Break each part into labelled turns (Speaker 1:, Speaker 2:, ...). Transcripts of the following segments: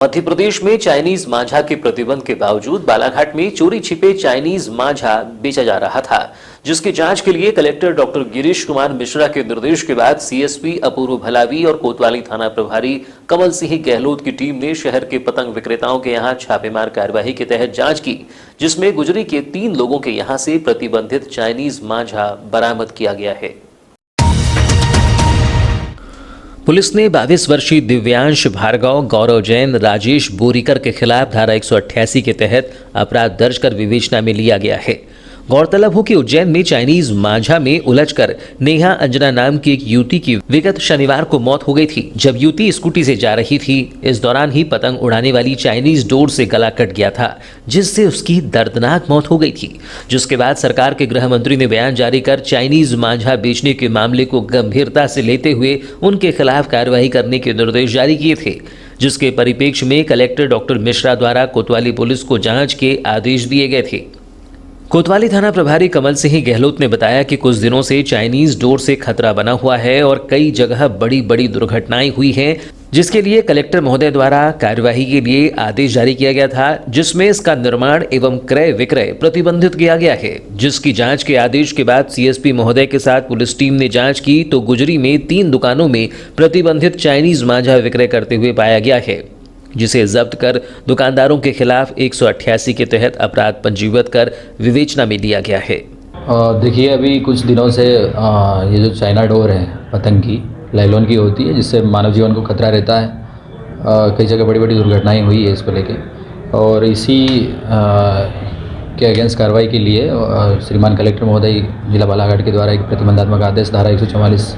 Speaker 1: मध्य प्रदेश में चाइनीज मांझा के प्रतिबंध के बावजूद बालाघाट में चोरी छिपे चाइनीज मांझा बेचा जा रहा था, जिसकी जांच के लिए कलेक्टर डॉक्टर गिरीश कुमार मिश्रा के निर्देश के बाद सीएसपी अपूर्व भलावी और कोतवाली थाना प्रभारी कमल सिंह गहलोत की टीम ने शहर के पतंग विक्रेताओं के यहां छापेमार कार्यवाही के तहत जांच की, जिसमें गुजरी के 3 लोगों के यहां से प्रतिबंधित चाइनीज मांझा बरामद किया गया है। पुलिस ने 22 वर्षीय दिव्यांश भार्गव, गौरव जैन, राजेश बोरीकर के खिलाफ धारा 188 के तहत अपराध दर्ज कर विवेचना में लिया गया है। गौरतलब हो कि उज्जैन में चाइनीज मांझा में उलझकर नेहा अंजना नाम की एक युवती की विगत शनिवार को मौत हो गई थी, जब युवती स्कूटी से जा रही थी। इस दौरान ही पतंग उड़ाने वाली चाइनीज डोर से गला कट गया था, जिससे उसकी दर्दनाक मौत हो गई थी। जिसके बाद सरकार के गृह मंत्री ने बयान जारी कर चाइनीज मांझा बेचने के मामले को गंभीरता से लेते हुए उनके खिलाफ कार्रवाई करने के निर्देश जारी किए थे, जिसके परिप्रेक्ष्य में कलेक्टर डॉक्टर मिश्रा द्वारा कोतवाली पुलिस को जांच के आदेश दिए गए थे। कोतवाली थाना प्रभारी कमल सिंह गहलोत ने बताया कि कुछ दिनों से चाइनीज डोर से खतरा बना हुआ है और कई जगह बड़ी बड़ी दुर्घटनाएं हुई हैं, जिसके लिए कलेक्टर महोदय द्वारा कार्यवाही के लिए आदेश जारी किया गया था, जिसमें इसका निर्माण एवं क्रय विक्रय प्रतिबंधित किया गया है। जिसकी जांच के आदेश के बाद सीएसपी महोदय के साथ पुलिस टीम ने जांच की तो गुजरी में 3 दुकानों में प्रतिबंधित चाइनीज मांझा विक्रय करते हुए पाया गया है, जिसे जब्त कर दुकानदारों के खिलाफ 188 के तहत अपराध पंजीबद्ध कर विवेचना में लिया गया है।
Speaker 2: देखिए, अभी कुछ दिनों से ये जो चाइना डोर है पतंग की, लाइलॉन की होती है, जिससे मानव जीवन को खतरा रहता है। कई जगह बड़ी बड़ी दुर्घटनाएं हुई है इसको लेके, और इसी के अगेंस्ट कार्रवाई के लिए श्रीमान कलेक्टर महोदय जिला बालाघाट के द्वारा एक प्रतिबंधात्मक आदेश धारा 144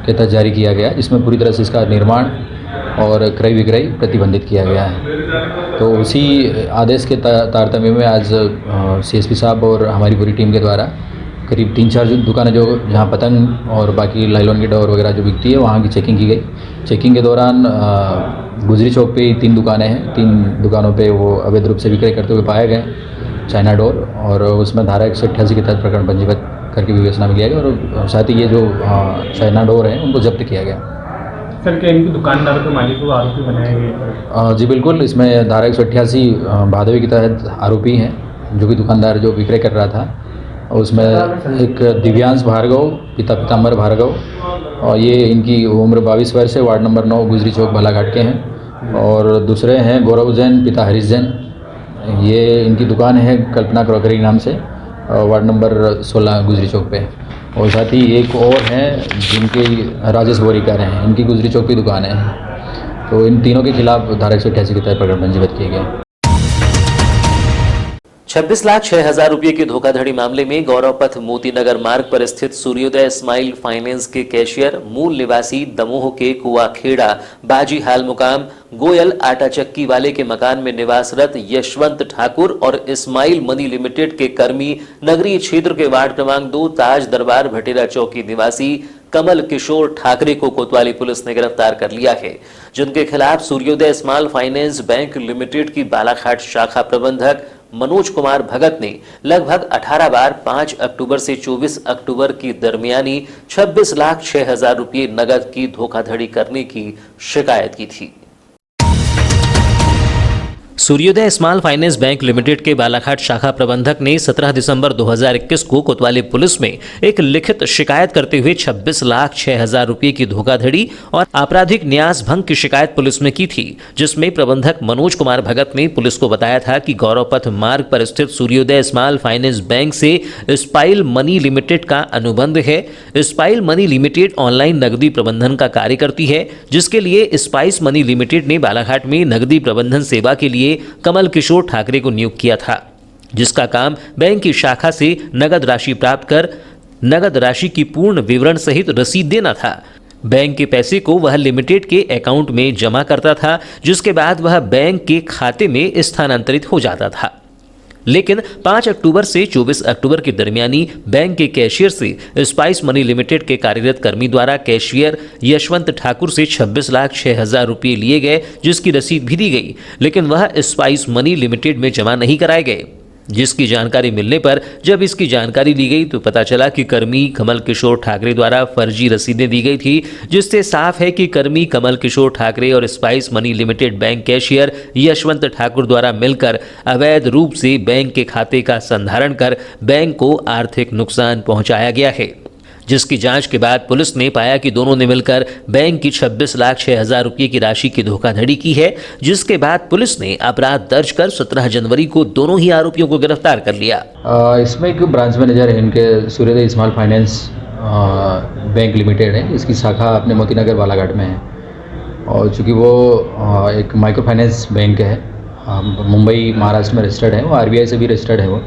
Speaker 2: के तहत जारी किया गया, जिसमें पूरी तरह से इसका निर्माण और क्रय विक्रय प्रतिबंधित किया गया है। तो उसी आदेश के तारतम्य में आज सीएसपी साहब और हमारी पूरी टीम के द्वारा करीब 3-4 दुकानें जो जहां पतंग और बाकी लाइलॉन की डोर वगैरह जो बिकती है वहां की चेकिंग की गई। चेकिंग के दौरान गुजरी चौक पे 3 दुकानें हैं, 3 दुकानों पे वो अवैध रूप से विक्रय करते हुए पाए गए चाइना डोर, और उसमें धारा 188 के तहत प्रकरण पंजीबद्ध करके विवेचना में लिया गया, और साथ ही ये जो चाइना डोर है उनको जब्त किया गया।
Speaker 3: सर, क्या इनके दुकानदारों के मालिक को आरोपी बनाया गया?
Speaker 2: जी बिल्कुल, इसमें धारा 188 भादवी के तहत आरोपी हैं, जो भी दुकानदार जो विक्रय कर रहा था। उसमें एक दिव्यांश भार्गव, पिता पीताम्बर भार्गव, और ये इनकी उम्र 22 वर्ष है, वार्ड नंबर 9 गुजरी चौक बालाघाट के हैं। और दूसरे हैं गौरव जैन, पिता हरीश जैन, ये इनकी दुकान है कल्पना क्रॉकरी नाम से, वार्ड नंबर 16 गुजरी चौक पे। और साथ ही एक और हैं जिनके राजेश बोरीकर हैं, इनकी गुजरी चौक की दुकान है। तो इन तीनों के खिलाफ धारा 188 के तहत प्रकरण पंजीबद्ध किए गए।
Speaker 1: 26,06,000 रुपये के धोखाधड़ी मामले में गौरव पथ मोतीनगर मार्ग पर स्थित सूर्योदय स्माइल फाइनेंस के कैशियर, मूल निवासी दमोह के कुआखेड़ा बाजी हाल मुकाम गोयल आटा चक्की वाले के मकान में निवासरत यशवंत ठाकुर और इस्माइल मनी लिमिटेड के कर्मी नगरीय क्षेत्र के वार्ड क्रमांक 2 ताज दरबार भटेरा चौकी निवासी कमल किशोर ठाकरे को कोतवाली पुलिस ने गिरफ्तार कर लिया है, जिनके खिलाफ सूर्योदय स्मॉल फाइनेंस बैंक लिमिटेड की बालाघाट शाखा प्रबंधक मनोज कुमार भगत ने लगभग 18 बार 5 अक्टूबर से 24 अक्टूबर की दरमियानी 26,06,000 रुपये नगद की धोखाधड़ी करने की शिकायत की थी। सूर्योदय स्मॉल फाइनेंस बैंक लिमिटेड के बालाघाट शाखा प्रबंधक ने 17 दिसंबर 2021 को कोतवाली पुलिस में एक लिखित शिकायत करते हुए 26,06,000 रुपये की धोखाधड़ी और आपराधिक न्यास भंग की शिकायत पुलिस में की थी, जिसमें प्रबंधक मनोज कुमार भगत ने पुलिस को बताया था कि गौरव पथ मार्ग पर स्थित सूर्योदय स्मॉल फाइनेंस बैंक से स्पाइल मनी लिमिटेड का अनुबंध है। स्पाइल मनी लिमिटेड ऑनलाइन नकदी प्रबंधन का कार्य करती है, जिसके लिए स्पाइस मनी लिमिटेड ने बालाघाट में नकदी प्रबंधन सेवा के लिए कमल किशोर ठाकरे को नियुक्त किया था, जिसका काम बैंक की शाखा से नगद राशि प्राप्त कर नगद राशि की पूर्ण विवरण सहित रसीद देना था। बैंक के पैसे को वह लिमिटेड के अकाउंट में जमा करता था, जिसके बाद वह बैंक के खाते में स्थानांतरित हो जाता था। लेकिन 5 अक्टूबर से 24 अक्टूबर के दरमियानी बैंक के कैशियर से स्पाइस मनी लिमिटेड के कार्यरत कर्मी द्वारा कैशियर यशवंत ठाकुर से 26,06,000 रुपये लिए गए, जिसकी रसीद भी दी गई, लेकिन वह स्पाइस मनी लिमिटेड में जमा नहीं कराए गए। जिसकी जानकारी मिलने पर जब इसकी जानकारी ली गई तो पता चला कि कर्मी कमल किशोर ठाकरे द्वारा फर्जी रसीदें दी गई थी, जिससे साफ है कि कर्मी कमल किशोर ठाकरे और spice money limited bank cashier Yashwant Thakur द्वारा मिलकर अवैध रूप से बैंक के खाते का संधारण कर बैंक को आर्थिक नुकसान पहुंचाया गया है, जिसकी जांच के बाद पुलिस ने पाया कि दोनों ने मिलकर बैंक की 26,06,000 रुपये की राशि की धोखाधड़ी की है, जिसके बाद पुलिस ने अपराध दर्ज कर 17 जनवरी को दोनों ही आरोपियों को गिरफ्तार कर लिया।
Speaker 2: इसमें एक ब्रांच मैनेजर है इनके, सूर्योदय स्मॉल फाइनेंस बैंक लिमिटेड है, इसकी शाखा अपने मोतीनगर बालाघाट में है। और चूँकि वो एक माइक्रो फाइनेंस बैंक है, मुंबई महाराष्ट्र में रजिस्टर्ड है, वो RBI से भी रजिस्टर्ड है वो,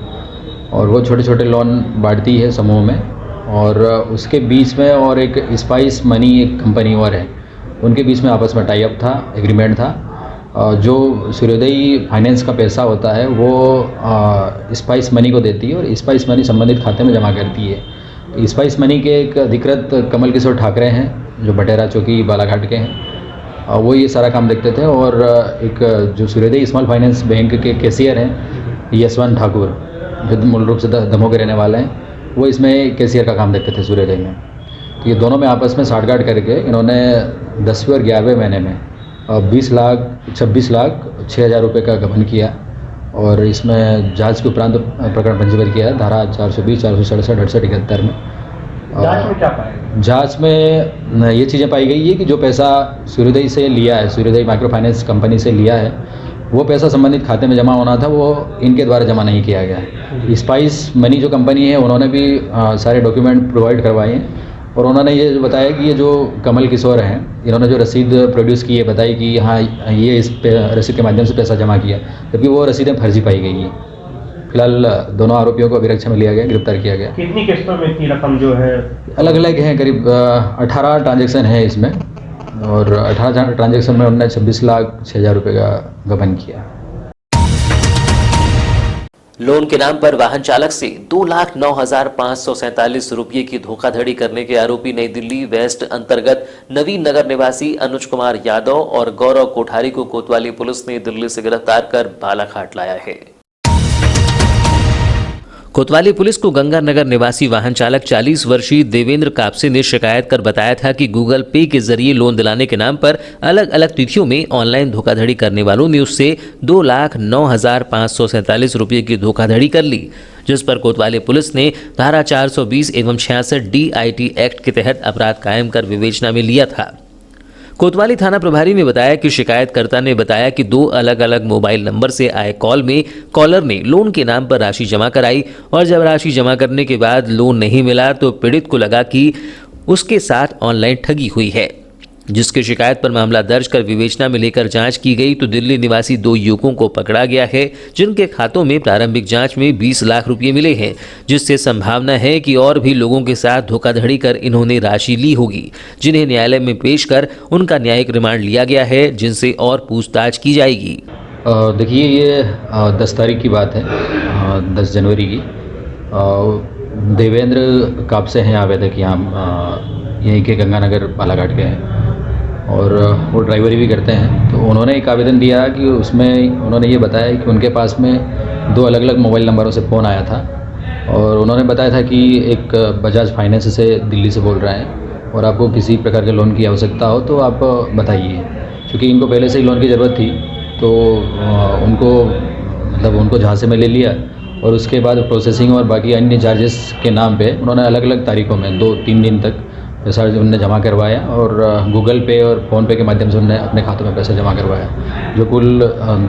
Speaker 2: और वो छोटे छोटे लोन बांटती है समूह में। और उसके बीच में और एक स्पाइस मनी एक कंपनी और है, उनके बीच में आपस में टाई अप था, एग्रीमेंट था। जो सूर्योदय फाइनेंस का पैसा होता है वो स्पाइस मनी को देती है और स्पाइस मनी संबंधित खाते में जमा करती है। तो स्पाइस मनी के एक अधिकृत कमल किशोर ठाकरे हैं जो बटेरा चौकी बालाघाट के हैं, वो ये सारा काम देखते थे। और एक जो सूर्योदय स्मॉल फाइनेंस बैंक के कैशियर हैं यशवंत ठाकुर, जो मूल रूप से दमोह के रहने वाले हैं, वो इसमें कैशियर का काम देखते थे सूर्योदय में। तो ये दोनों में आपस में साठगांठ करके इन्होंने 10वें और 11वें महीने में 26,06,000 रुपये का गबन किया। और इसमें जांच के उपरांत प्रकरण पंजीबद्ध किया है धारा 420, 467, 68, 71 में।
Speaker 3: जांच में क्या पाया?
Speaker 2: जांच में ये चीज़ें पाई गई है कि जो पैसा सूर्योदय से लिया है, सूर्योदय माइक्रो फाइनेंस कंपनी से लिया है, वो पैसा संबंधित खाते में जमा होना था, वो इनके द्वारा जमा नहीं किया गया है। स्पाइस मनी जो कंपनी है उन्होंने भी सारे डॉक्यूमेंट प्रोवाइड करवाए हैं, और उन्होंने ये बताया कि ये जो कमल किशोर हैं, इन्होंने जो रसीद प्रोड्यूस की है, बताई कि हाँ ये इस रसीद के माध्यम से पैसा जमा किया, जबकि वो रसीदें फर्जी पाई गई हैं। फिलहाल दोनों आरोपियों को अभिरक्षा में लिया गया, गिरफ्तार किया गया।
Speaker 3: कितनी किस्तों में इतनी रकम जो है?
Speaker 2: अलग अलग हैं, करीब 18 ट्रांजेक्शन है इसमें, और 18 ट्रांजेक्शन में उन्होंने 26,06,000 रुपये का गबन किया।
Speaker 1: लोन के नाम पर वाहन चालक से 2,09,547 रुपये की धोखाधड़ी करने के आरोपी नई दिल्ली वेस्ट अंतर्गत नवीन नगर निवासी अनुज कुमार यादव और गौरव कोठारी को कोतवाली पुलिस ने दिल्ली से गिरफ्तार कर बालाघाट लाया है। कोतवाली पुलिस को गंगानगर निवासी वाहन चालक 40 वर्षीय देवेंद्र कापसे ने शिकायत कर बताया था कि गूगल पे के जरिए लोन दिलाने के नाम पर अलग अलग तिथियों में ऑनलाइन धोखाधड़ी करने वालों ने उससे 2,09,547 रुपये की धोखाधड़ी कर ली, जिस पर कोतवाली पुलिस ने धारा 420 एवं 66 DIT एक्ट के तहत अपराध कायम कर विवेचना में लिया था। कोतवाली थाना प्रभारी ने बताया कि शिकायतकर्ता ने बताया कि 2 अलग अलग मोबाइल नंबर से आए कॉल में कॉलर ने लोन के नाम पर राशि जमा कराई, और जब राशि जमा करने के बाद लोन नहीं मिला तो पीड़ित को लगा कि उसके साथ ऑनलाइन ठगी हुई है, जिसकी शिकायत पर मामला दर्ज कर विवेचना में लेकर जांच की गई तो दिल्ली निवासी 2 युवकों को पकड़ा गया है, जिनके खातों में प्रारंभिक जांच में 20 लाख रुपये मिले हैं, जिससे संभावना है कि और भी लोगों के साथ धोखाधड़ी कर इन्होंने राशि ली होगी, जिन्हें न्यायालय में पेश कर उनका न्यायिक रिमांड लिया गया है, जिनसे और पूछताछ की जाएगी।
Speaker 2: देखिए, ये 10 तारीख की बात है, 10 जनवरी की। देवेंद्र कापसे हैं आवेदक, यहाँ यहीं के गंगानगर बालाघाट के हैं, और वो ड्राइवरी भी करते हैं। तो उन्होंने एक आवेदन दिया कि उसमें उन्होंने ये बताया कि उनके पास में 2 अलग अलग मोबाइल नंबरों से फ़ोन आया था, और उन्होंने बताया था कि एक बजाज फाइनेंस से दिल्ली से बोल रहे हैं और आपको किसी प्रकार के लोन की आवश्यकता हो तो आप बताइए। क्योंकि इनको पहले से ही लोन की ज़रूरत थी, तो उनको जहाँ से मैं ले लिया, और उसके बाद प्रोसेसिंग और बाकी अन्य चार्जेस के नाम पे उन्होंने अलग अलग तारीखों में 2-3 दिन तक पैसा उन्होंने जमा करवाया, और गूगल पे और फ़ोनपे के माध्यम से उन्होंने अपने खातों में पैसा जमा करवाया, जो कुल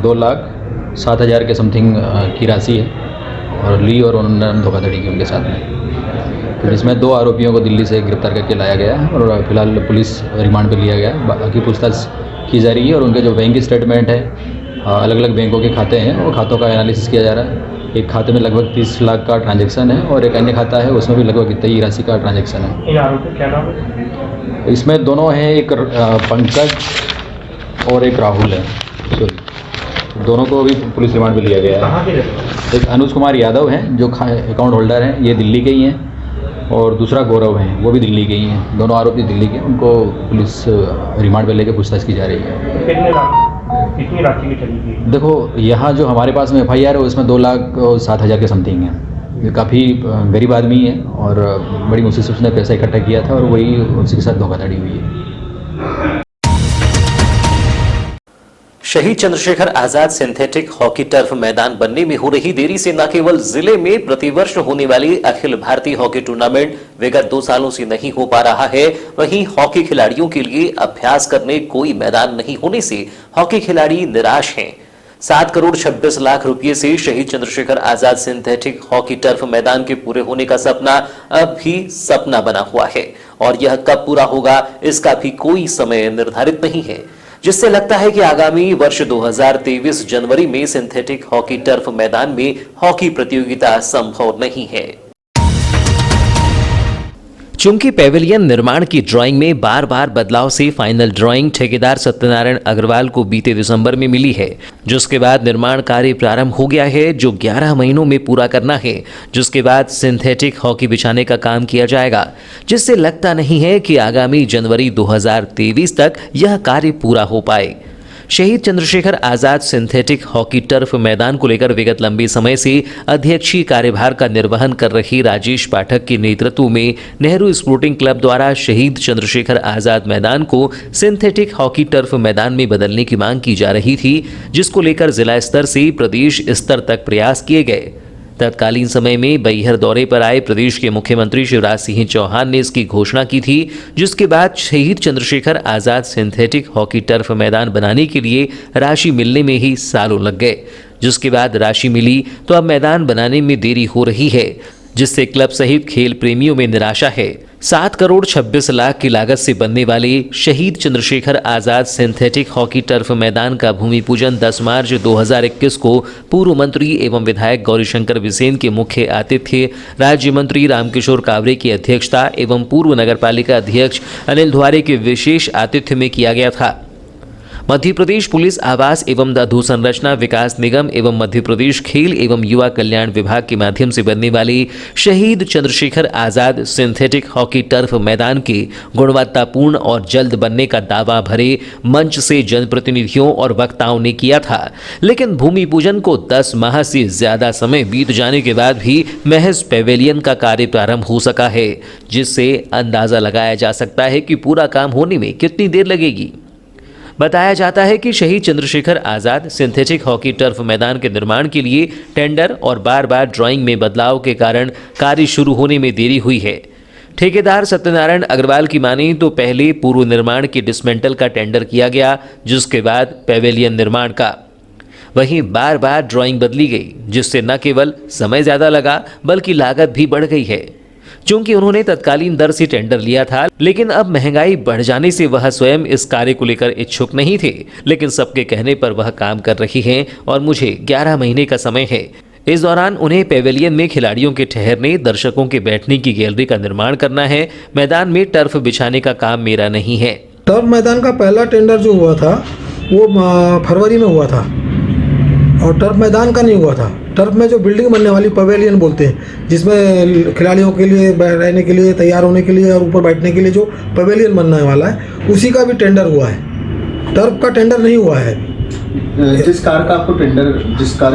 Speaker 2: 2,07,000 के समथिंग की राशि है, और ली और उन्होंने धोखाधड़ी की उनके साथ में। तो जिसमें 2 आरोपियों को दिल्ली से गिरफ्तार करके लाया गया है, और फिलहाल पुलिस रिमांड पर लिया गया है, बाकी पूछताछ की जा रही है। और उनके जो बैंक स्टेटमेंट है, अलग अलग बैंकों के खाते हैं, वो खातों का एनालिसिस किया जा रहा है। एक खाते में लगभग 30 लाख का ट्रांजैक्शन है, और एक अन्य खाता है उसमें भी लगभग इतनी ही राशि का ट्रांजैक्शन है।
Speaker 3: इन आरोपी क्या नाम है?
Speaker 2: इसमें दोनों हैं, एक पंकज और एक राहुल है, दोनों को भी पुलिस रिमांड में लिया गया
Speaker 3: कहाँ के
Speaker 2: है।
Speaker 3: रहते हैं?
Speaker 2: एक अनुज कुमार यादव हैं जो अकाउंट होल्डर हैं, ये दिल्ली के ही हैं, और दूसरा गौरव हैं, वो भी दिल्ली के ही हैं। दोनों आरोपी दिल्ली के, उनको पुलिस रिमांड पर लेकर पूछताछ की जा रही है।
Speaker 3: कितने लाख? कितनी राशि की चली थी?
Speaker 2: देखो, यहाँ जो हमारे पास में FIR है उसमें 2,07,000 के समथिंग है। ये काफ़ी गरीब आदमी है और बड़ी मुश्किल से उसने पैसा इकट्ठा किया था और वही उसी के साथ धोखाधड़ी हुई है।
Speaker 1: शहीद Chandrashekhar Azad synthetic hockey turf मैदान बनने में हो रही देरी से न केवल जिले में प्रतिवर्ष होने वाली अखिल भारतीय हॉकी टूर्नामेंट विगत 2 सालों से नहीं हो पा रहा है, वहीं हॉकी खिलाड़ियों के लिए अभ्यास करने कोई मैदान नहीं होने से हॉकी खिलाड़ी निराश हैं। 7 करोड़ 26 लाख रुपए से शहीद Chandrashekhar Azad synthetic hockey turf मैदान के पूरे होने का सपना अब भी सपना बना हुआ है और यह कब पूरा होगा इसका भी कोई समय निर्धारित नहीं है, जिससे लगता है कि आगामी वर्ष 2023 जनवरी में सिंथेटिक हॉकी टर्फ मैदान में हॉकी प्रतियोगिता संभव नहीं है। चूंकि पेविलियन निर्माण की ड्राइंग में बार बार बदलाव से फाइनल ड्राइंग ठेकेदार सत्यनारायण अग्रवाल को बीते दिसंबर में मिली है, जिसके बाद निर्माण कार्य प्रारंभ हो गया है जो 11 महीनों में पूरा करना है, जिसके बाद सिंथेटिक हॉकी बिछाने का काम किया जाएगा, जिससे लगता नहीं है कि आगामी जनवरी 2023 तक यह कार्य पूरा हो पाए। शहीद Chandrashekhar Azad synthetic hockey turf मैदान को लेकर विगत लंबे समय से अध्यक्षीय कार्यभार का निर्वहन कर रही राजेश पाठक के नेतृत्व में नेहरू स्पोर्टिंग क्लब द्वारा शहीद चंद्रशेखर आजाद मैदान को सिंथेटिक हॉकी टर्फ मैदान में बदलने की मांग की जा रही थी, जिसको लेकर जिला स्तर से प्रदेश स्तर तक प्रयास किए गए। तत्कालीन समय में बैहर दौरे पर आए प्रदेश के मुख्यमंत्री शिवराज सिंह चौहान ने इसकी घोषणा की थी, जिसके बाद शहीद Chandrashekhar Azad synthetic hockey turf मैदान बनाने के लिए राशि मिलने में ही सालों लग गए। जिसके बाद राशि मिली तो अब मैदान बनाने में देरी हो रही है, जिससे क्लब सहित खेल प्रेमियों में निराशा है। 7 करोड़ 26 लाख की लागत से बनने वाले शहीद Chandrashekhar Azad synthetic hockey turf मैदान का भूमि पूजन 10 मार्च 2021 को पूर्व मंत्री एवं विधायक गौरीशंकर बिसेन के मुख्य आतिथ्य राज्य मंत्री रामकिशोर कावरे की अध्यक्षता एवं पूर्व नगरपालिका अध्यक्ष अनिल धुआरे के विशेष आतिथ्य में किया गया था। मध्य प्रदेश पुलिस आवास एवं अधोसंरचना विकास निगम एवं मध्य प्रदेश खेल एवं युवा कल्याण विभाग के माध्यम से बनने वाले शहीद Chandrashekhar Azad synthetic hockey turf मैदान के गुणवत्तापूर्ण और जल्द बनने का दावा भरे मंच से जनप्रतिनिधियों और वक्ताओं ने किया था, लेकिन भूमि पूजन को 10 माह से ज्यादा समय बीत जाने के बाद भी महज पेविलियन का कार्य प्रारंभ हो सका है, जिससे अंदाजा लगाया जा सकता है कि पूरा काम होने में कितनी देर लगेगी। बताया जाता है कि शहीद Chandrashekhar Azad synthetic hockey turf मैदान के निर्माण के लिए टेंडर और बार बार ड्राइंग में बदलाव के कारण कार्य शुरू होने में देरी हुई है। ठेकेदार सत्यनारायण अग्रवाल की माने तो पहले पूर्व निर्माण के डिसमेंटल का टेंडर किया गया, जिसके बाद पेविलियन निर्माण का। वहीं बार बार ड्राइंग बदली गई, जिससे न केवल समय ज़्यादा लगा बल्कि लागत भी बढ़ गई है। चूंकि उन्होंने तत्कालीन दर से टेंडर लिया था, लेकिन अब महंगाई बढ़ जाने से वह स्वयं इस कार्य को लेकर इच्छुक नहीं थे, लेकिन सबके कहने पर वह काम कर रही हैं और मुझे 11 महीने का समय है। इस दौरान उन्हें पेविलियन में खिलाड़ियों के ठहरने, दर्शकों के बैठने की गैलरी का निर्माण करना है। मैदान में टर्फ बिछाने का काम मेरा नहीं है।
Speaker 4: टर्फ मैदान का पहला टेंडर जो हुआ था वो फरवरी में हुआ था और टर्फ मैदान का नहीं हुआ था। टर्फ में जो बिल्डिंग बनने वाली पवेलियन बोलते हैं, जिसमें खिलाड़ियों के लिए रहने के लिए, तैयार होने के लिए और ऊपर बैठने के लिए जो पवेलियन बनने वाला है, उसी का भी टेंडर हुआ है। टर्फ का टेंडर नहीं हुआ है।
Speaker 5: जिस कार्य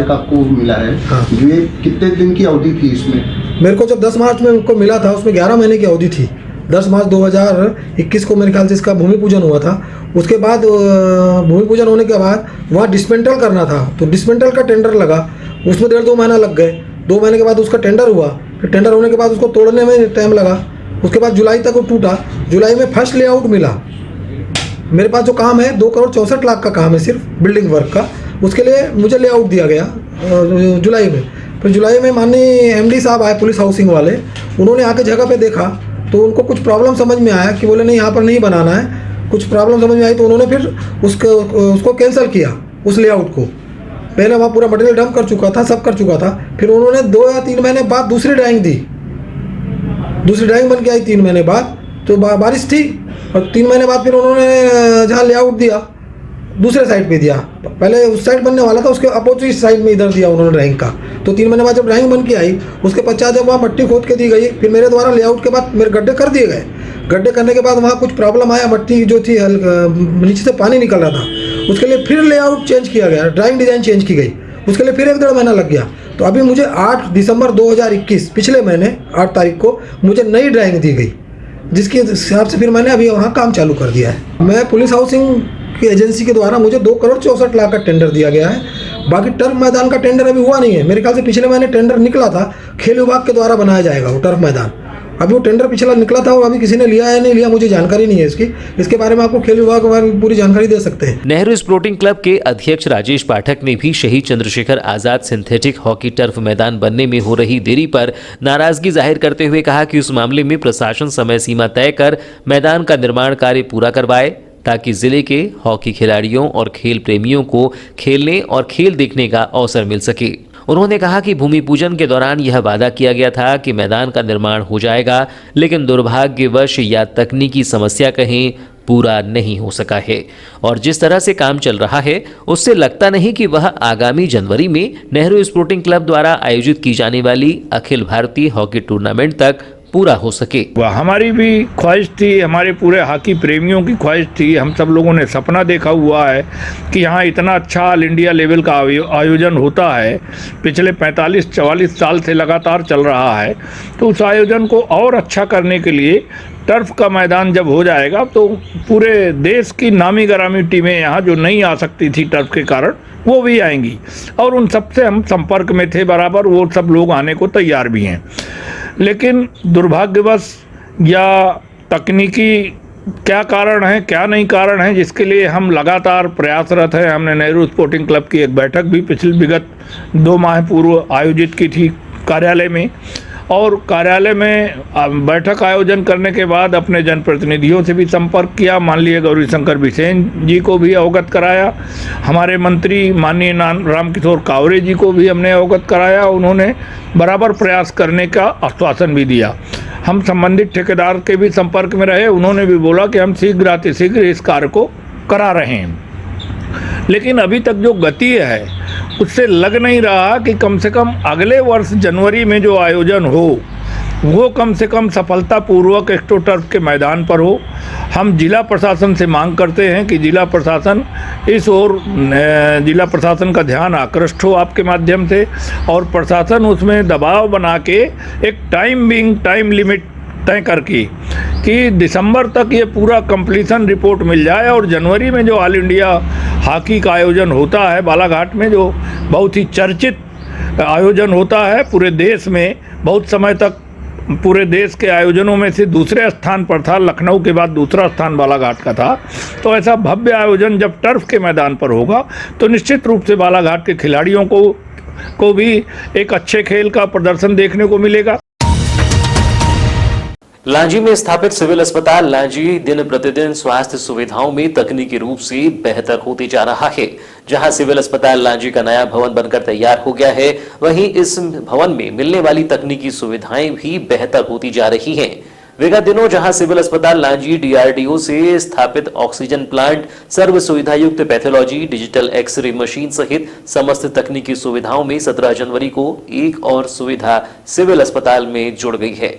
Speaker 5: का आपको मिला है,
Speaker 4: हाँ।
Speaker 5: ये कितने दिन की अवधि थी इसमें?
Speaker 4: मेरे को जब 10 मार्च में उनको मिला था, उसमें 11 महीने की अवधि थी। 10 मार्च 2021 को मेरे ख्याल से इसका भूमि पूजन हुआ था। उसके बाद भूमि पूजन होने के बाद वहाँ डिसमेंटल करना था, तो डिसमेंटल का टेंडर लगा, उसमें 1.5-2 महीना लग गए। 2 महीने के बाद उसका टेंडर हुआ, फिर टेंडर होने के बाद उसको तोड़ने में टाइम लगा। उसके बाद जुलाई तक वो टूटा। जुलाई में फर्स्ट लेआउट मिला। मेरे पास जो काम है 2 करोड़ 64 लाख का काम है, सिर्फ बिल्डिंग वर्क का। उसके लिए मुझे लेआउट दिया गया जुलाई में। फिर जुलाई में माननीय MD साहब आए, पुलिस हाउसिंग वाले। उन्होंने आके जगह पे देखा तो उनको कुछ प्रॉब्लम समझ में आया कि बोले नहीं, यहाँ पर नहीं बनाना है। कुछ प्रॉब्लम समझ में आई तो उन्होंने फिर उसको कैंसिल किया, उस लेआउट को। पहले वहाँ पूरा मटेरियल डंप कर चुका था, सब कर चुका था। फिर उन्होंने 2 या 3 महीने बाद दूसरी ड्राइंग दी। दूसरी ड्राइंग बन के आई 3 महीने बाद, तो बारिश थी और 3 महीने बाद फिर उन्होंने जहाँ लेआउट दिया दूसरे साइड पे दिया। पहले उस साइड बनने वाला था, उसके अपोजिट साइड में इधर दिया उन्होंने ड्राइंग का। तो 3 महीने बाद जब ड्राइंग बन के आई, उसके पश्चात जब वहाँ मट्टी खोद के दी गई, फिर मेरे द्वारा लेआउट के बाद मेरे गड्ढे कर दिए गए। गड्ढे करने के बाद वहाँ कुछ प्रॉब्लम आया, मट्टी जो थी नीचे से पानी निकल रहा था, उसके लिए फिर लेआउट चेंज किया गया, ड्राइंग डिज़ाइन चेंज की गई, उसके लिए फिर 1-1.5 महीना लग गया। तो अभी मुझे 8 दिसंबर 2021 पिछले महीने 8 तारीख को मुझे नई ड्राइंग दी गई, जिसके हिसाब से फिर मैंने अभी वहाँ काम चालू कर दिया है। मैं पुलिस हाउसिंग की एजेंसी के द्वारा मुझे 2,64,00,000 का टेंडर दिया गया है। बाकी टर्फ मैदान का टेंडर अभी हुआ नहीं है, मेरे ख्याल से पिछले महीने टेंडर निकला था, खेल विभाग के द्वारा बनाया जाएगा वो टर्फ मैदान। अभी वो टेंडर पिछला निकला था, वो अभी किसी ने लिया है नहीं लिया मुझे जानकारी नहीं है इसके बारे में आपको खेल विभाग के बारे में पूरी जानकारी दे सकते हैं।
Speaker 1: नेहरू स्पोर्टिंग क्लब के अध्यक्ष राजेश पाठक ने भी शहीद Chandrashekhar Azad synthetic hockey turf मैदान बनने में हो रही देरी पर नाराजगी जाहिर करते हुए कहा कि उस मामले में प्रशासन समय सीमा तय कर मैदान का निर्माण कार्य पूरा करवाए, ताकि जिले के हॉकी खिलाड़ियों और खेल प्रेमियों को खेलने और खेल देखने का अवसर मिल सके। उन्होंने कहा कि भूमि पूजन के दौरान यह वादा किया गया था कि मैदान का निर्माण हो जाएगा, लेकिन दुर्भाग्यवश या तकनीकी समस्या कहें पूरा नहीं हो सका है और जिस तरह से काम चल रहा है उससे लगता नहीं कि वह आगामी जनवरी में नेहरू स्पोर्टिंग क्लब द्वारा आयोजित की जाने वाली अखिल भारतीय हॉकी टूर्नामेंट तक पूरा हो सके।
Speaker 6: वह हमारी भी ख्वाहिश थी, हमारे पूरे हॉकी प्रेमियों की ख्वाहिश थी। हम सब लोगों ने सपना देखा हुआ है कि यहाँ इतना अच्छा ऑल इंडिया लेवल का आयोजन होता है, पिछले 45-44 साल से लगातार चल रहा है। तो उस आयोजन को और अच्छा करने के लिए टर्फ का मैदान जब हो जाएगा तो पूरे देश की नामी गरामी टीमें यहाँ जो नहीं आ सकती थी टर्फ के कारण, वो भी आएंगी और उन सब से हम संपर्क में थे बराबर, वो सब लोग आने को तैयार भी हैं। लेकिन दुर्भाग्यवश या तकनीकी क्या कारण है क्या नहीं कारण है, जिसके लिए हम लगातार प्रयासरत हैं। हमने नेहरू स्पोर्टिंग क्लब की एक बैठक भी पिछले विगत 2 माह पूर्व आयोजित की थी कार्यालय में, और कार्यालय में बैठक आयोजन करने के बाद अपने जनप्रतिनिधियों से भी संपर्क किया। माननीय गौरीशंकर बिसेन जी को भी अवगत कराया, हमारे मंत्री माननीय रामकिशोर कावरे जी को भी हमने अवगत कराया। उन्होंने बराबर प्रयास करने का आश्वासन भी दिया। हम संबंधित ठेकेदार के भी संपर्क में रहे, उन्होंने भी बोला कि हम शीघ्र अतिशीघ्र इस कार्य को करा रहे हैं। लेकिन अभी तक जो गति है उससे लग नहीं रहा कि कम से कम अगले वर्ष जनवरी में जो आयोजन हो वो कम से कम सफलतापूर्वक एस्ट्रोटर्फ के मैदान पर हो। हम जिला प्रशासन से मांग करते हैं कि जिला प्रशासन इस ओर जिला प्रशासन का ध्यान आकृष्ट हो आपके माध्यम से, और प्रशासन उसमें दबाव बना के एक टाइम लिमिट तय करके कि दिसंबर तक ये पूरा कंप्लीशन रिपोर्ट मिल जाए और जनवरी में जो ऑल इंडिया हॉकी का आयोजन होता है बालाघाट में, जो बहुत ही चर्चित आयोजन होता है पूरे देश में, बहुत समय तक पूरे देश के आयोजनों में से दूसरे स्थान पर था, लखनऊ के बाद दूसरा स्थान बालाघाट का था। तो ऐसा भव्य आयोजन जब टर्फ के मैदान पर होगा तो निश्चित रूप से बालाघाट के खिलाड़ियों को भी एक अच्छे खेल का प्रदर्शन देखने को मिलेगा।
Speaker 1: लांजी में स्थापित सिविल अस्पताल लांजी दिन प्रतिदिन स्वास्थ्य सुविधाओं में तकनीकी रूप से बेहतर होती जा रहा है। जहां सिविल अस्पताल लांजी का नया भवन बनकर तैयार हो गया है, वहीं इस भवन में मिलने वाली तकनीकी सुविधाएं भी बेहतर होती जा रही हैं। विगत दिनों जहां सिविल अस्पताल लांजी DRDO से स्थापित ऑक्सीजन प्लांट, सर्व सुविधायुक्त पैथोलॉजी, डिजिटल एक्सरे मशीन सहित समस्त तकनीकी सुविधाओं में 17 जनवरी को एक और सुविधा सिविल अस्पताल में जुड़ गई है।